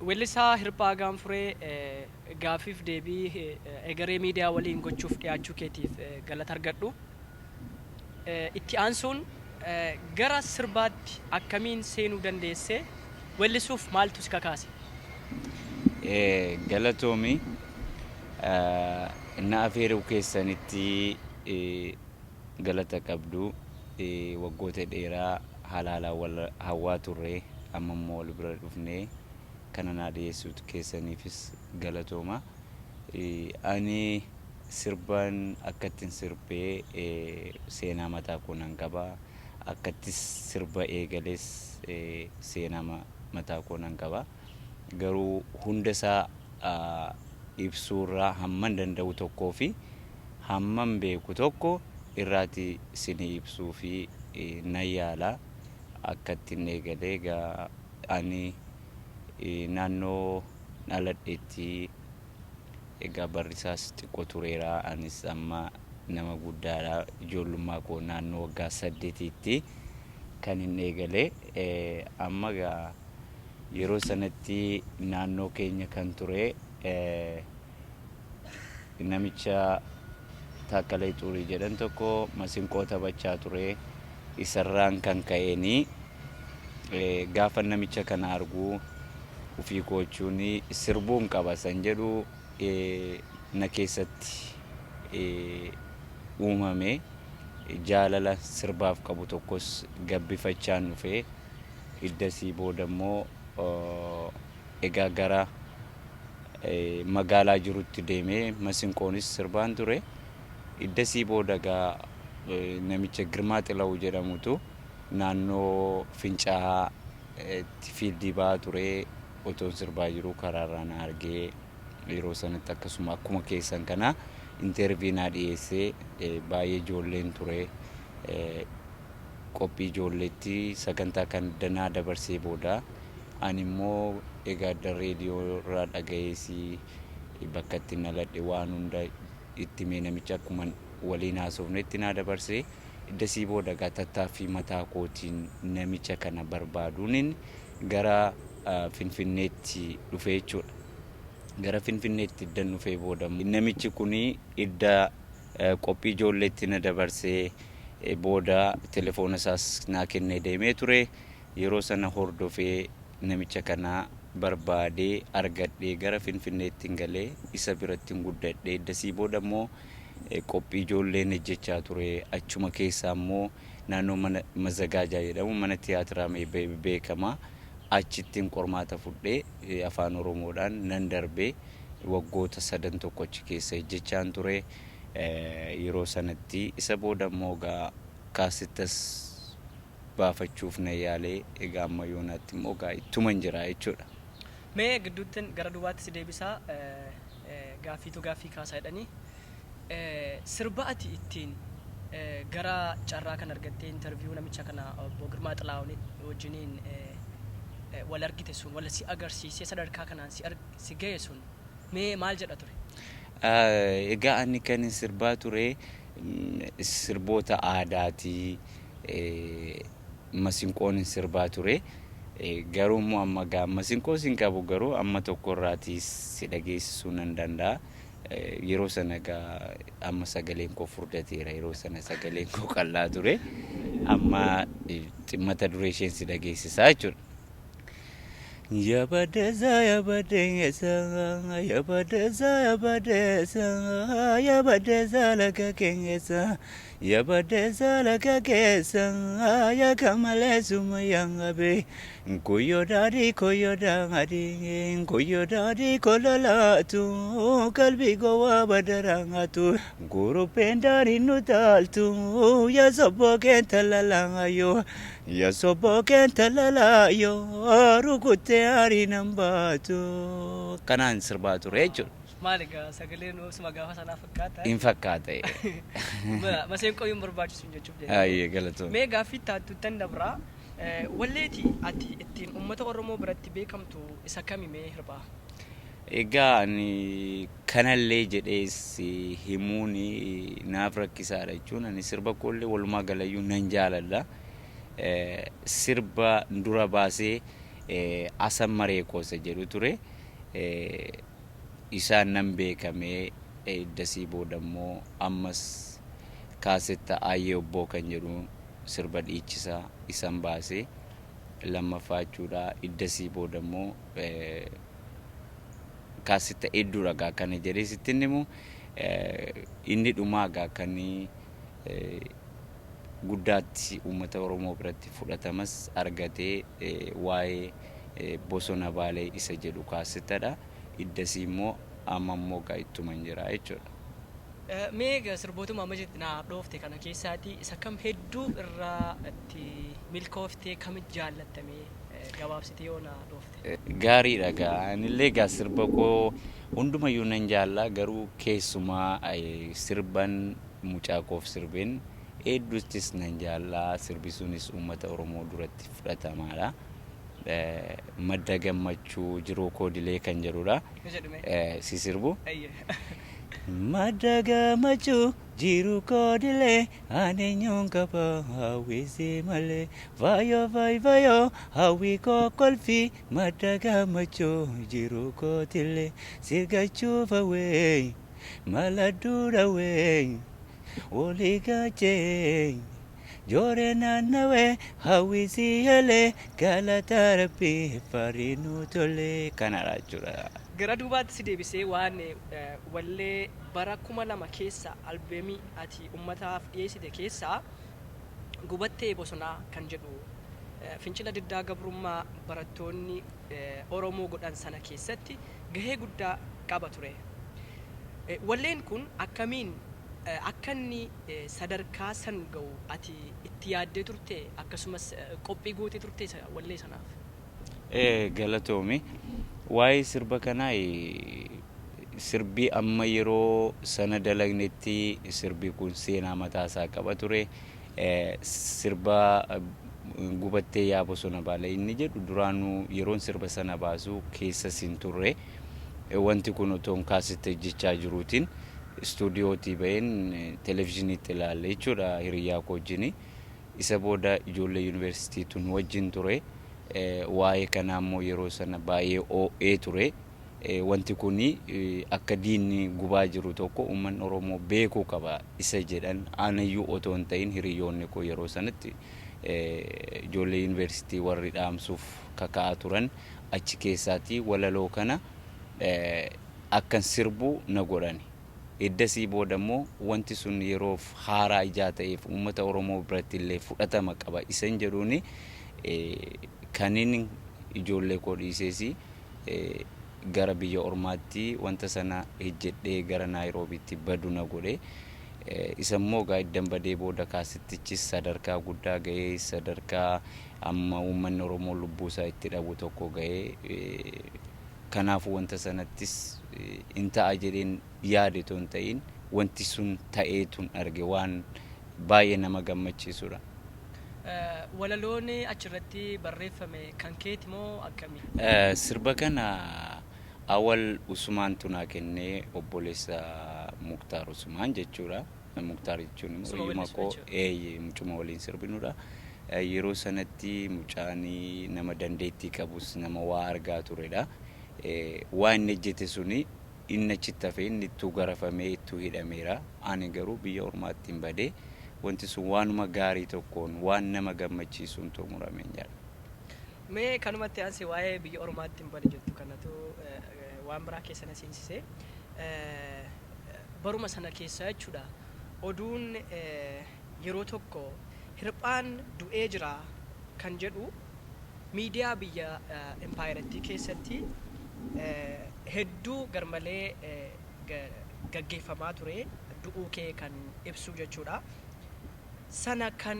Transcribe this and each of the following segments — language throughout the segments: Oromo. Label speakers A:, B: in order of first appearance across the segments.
A: Weellisaa Hirphaa Gaanfuree gaafiif deebii egeree miidiyaa waliin gochuuf dhiyaachuu keetiif galata argadhu. Itti aansuun gara sirbaatti akkamiin seenuu dandeesse weellisuuf maaltu si kakaase?
B: Galatoomi na afeeruu keessanitti galata qabdu waggoota dheeraa halaalaa wal hawwaa turre amma immoo wal bira dhufnee kana na dhiyeessuutu keessaniifis galatooma. Ani sirban akkattiin sirbee seenaa mataa koo nan qaba. Akkattis sirba eegalees seenaa mataa koo nan qaba. Garuu hundasaa ibsuurraa hamman danda'u tokkoo fi hamman beeku tokko irraati isinii ibsuu fi nan yaala. Akkattiin eegalee ani naannoo dhaladheetti egaa barrisaas xiqqoo tureera. Anis amma nama guddaadha. Ijoollummaa koo naannoo waggaa 8tti kan hin eegalee amma yeroo sanatti naannoo keenya kan ture namicha Taakkalaa Xurii jedhan tokko masinqoo taphachaa ture. Isarraan kan ka'eenii gaafa namicha kana argu ufii koochuun sirbuun qaba san jedhu na keessatti uumame. Jaalala sirbaaf qabu tokkos gabbifachaan dhufee iddasii booda immoo egaa gara magaalaa jirutti deemee masinqoonis sirbaan ture. Iddasii booda namicha Girmaa Xilawuu jedhamutu naannoo Fincaa'aa fiildii ba'aa ture. Otoon sirbaa jiru karaarraa na argee yeroo sanatti akkasuma akkuma keessan kana intervii naa dhiyeessee baay'ee ijoolleen ture. Qophii ijoolleetti sagantaa kan danaa dabarsee booda ani immoo egaa reediyoo irraa dhagayeesii bakka itti naladhe waan hunda itti mee namicha akkuma waliin haasofnetti naa dabarsee iddasii booda tattaaffii mataa kootiin namicha kana barbaaduun gara Finfinneetti dhufee jechuudha. Gara Finfinneetti iddan dhufee booda namichi kuni idda qophii ijoolleetti na dabarsee booda telefoona isaas naa kennee deemee ture. Yeroo sana hordofee namicha kana barbaadee argadhee gara Finfinneetti galee isa biratti guddadhee iddasii booda immoo qophii ijoolleen hojjechaa ture. Achuma keessaa immoo naannoo mana Mazagaajaa jedhamu mana tiyaatiraa beekamaa achittiin qormaata fudhee afaan Oromoodhaan nan darbee waggoota 3 tokkochi keessa hojjechaan ture. Yeroo sanatti isa booda immoo kaasittas baafachuuf na yaalee egaa amma yoonaatti immoo ittuma jira jechuudha.
A: Mee gidduutti gara dubaatti si deebisaa gaaffii kaasaa jedhanii sirba ati ittiin gara carraa kan argattee interviyuu namicha kana obbo Girmaa Xilaawun wajjiniin wal argite sun wala si agarsiisee sadarkaa kanaan si ga'e sun mee maal jedha ture?
B: Egaa ani kan sirbaa ture sirboota aadaatii masinqoon sirbaa ture. Garuu immoo amma masinqoo sin qabu garuu amma tokko irraatii si dhageessisuu nan danda'a. Yeroo sana amma sagaleen koo furdateera. Yeroo sana sagaleen koo qal'aa ture. Amma mata duree isheen si dhageessisaa jechuudha. Yabadeza yabadeza yabadeza yabadeza yabadeza laka kengeza Ya badesa la kakesa ya kamale sumayangabe koyo dari kololatu kalbi gowa badarangatu guru pendari nutaltu ya soboke talalangayo ya soboke talalayo rukute ari nambatu kanan sirbatu recho
A: Maaliga sagaleen osuma gaafa sanaa fakkaata.
B: in fakkaata
A: Maseenqoo yoo barbaachisu jechuudha.
B: ayye galatoon
A: Mee gaaffii taatu tan dabraa walleeti ati ittiin uummata Oromoo biratti beekamtu isa kami mee hirbaa?
B: egaa ani kanallee jedhees himuun naaf rakkisaadha jechuun ani sirba koollee walumaa galayyuu nan jaaladha. Sirba dura baasee asan maree koosa jedhu ture. Isaan nan beekamee dasii boodammoo ammas kaasetta ayyee obboo kan jedhu sirba dhiichisaa isan baasee lammaffaa jechuudha. Iddasii boodammoo kaasetta hedduu ragaa kana jedhee sittin himu inni dhumaa gaa kan guddaatti uummata Oromoo biratti fudhatamas argatee waa'ee bosona baalee isa jedhu kaasettadha. Iddasii immoo amma immoo gaa ittuma hin jira jechuudha.
A: Mee sirbootuma amma jetti naa dhoofte kana keessaati isa kam hedduu irraa itti milkooftee kamitti jaallattamee gabaabsite yoo naa dhoofte?
B: Gaariidha gaa anillee gaa sirba koo hundumayyuu nan jaallaa garuu keessumaa sirban mucaa koof sirbeen hedduuttis nan jaallaa sirbi sunis uummata Oromoo duratti fudhatamaadha. Madda gammachuu jiruu koodilee kan jedhudha. Si sirbu? Madda gammachuu jiruu koodilee aaneenyuun qaba hawwisii malee vaayoo vaayoo hawwii kokkolfii madda gammachuu jiruu koodilee sirgachuuf hawwee maladduudha wee walii gaachee. Jore nanawe hawisi hele galata rabbi farinu tole kanara jura.
A: Gara duubaatti si deebisee waan wallee bara 2000 keessa albeemii ati uummataaf dhiyeessite keessaa gubattee bosonaa kan jedhu fincila diddaa gabrummaa barattoonni Oromoo godhan sana keessatti gahee guddaa qaba ture. Walleen kun akkamiin akka inni sadarkaa san ga'u ati itti yaaddee turte akkasumas qophii gootee turte wallee sanaaf?
B: Galatoomi waa'ee sirba kanaa sirbi amma yeroo sana dalagnetti sirbi kun seenaa mataasaa qaba ture. Sirba gubattee yaa bosona baalee inni jedhu duraanuu yeroon sirba sana baasu keessa sin turre wanti kun otoon kaasette jechaa jiruutiin stuudiyootii baheen televezyiiniitti ilaalle jechuudha hiriyaa koo wajjin. Isa booda ijoollee yuunivarsiitiituun wajjin ture. Waa'ee kanaa immoo yeroo sana baay'ee oo'ee ture. Wanti kun akka diinni gubaa jiru tokko uummanni Oromoo beekuu qaba isa jedhan anayyuu otoo hin ta'in hiriyoonni koo yeroo sanatti ijoollee yuunivarsiitii warri dhaamsuuf kaka'aa turan achi keessaatii walaloo kana akkan sirbu na godhani. Iddasii booda immoo wanti sun yeroof haaraa ijaa ta'eef uummata Oromoo biratti illee fudhatama qaba isan jedhuuni kaniin ijoollee koo dhiisees gara biyya ormaatti wanta sana hojjedhee gara Naayiroobiitti badu na godhe. Isa immoo gaa iddan badee booda kaasittichis sadarkaa guddaa ga'ee sadarkaa amma uummanni Oromoo lubbuusaa itti dhabu tokko ga'ee kanaafuu wanta sanattis inta'a jedheen yaade ton ta'in wanti sun ta'eetun arge waan baay'ee nama gammachiisudha.
A: Walaloon achirratti barreeffame kan keeti moo akkamii?
B: Sirba kana awwal Usmaan tunaa kennee obboleessa Muktaar Usmaan jechuudha. Muktaar jechuun immoo makoo mucuma waliin sirbinudha. Yeroo sanatti mucaanii nama dandeettii qabus nama waa argaa turedha. Waan inni hojjete suni inni achitti hafee inni ittuu garafamee ittuu hidhameera. Ani garuu biyya ormaatti hin badee wanti sun waanuma gaarii tokkoon waan nama gammachiisuun xumuramee jira.
A: Mee kanumatti aansee waa'ee biyya ormaatti hin bade jettu kanatu waan biraa keessa na seensise. Baruma sana keessa jechuudha oduun yeroo tokko hirphaan du'ee jira kan jedhu miidiyaa biyya empaayiratti keessatti hedduu garmalee gaggeeffamaa ture du'uu kee kan ibsu jechuudha. Sana kan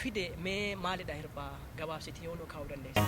A: fide mee maalidha hirphaa gabaabsiti yoo nu kaa'uu dandeessa?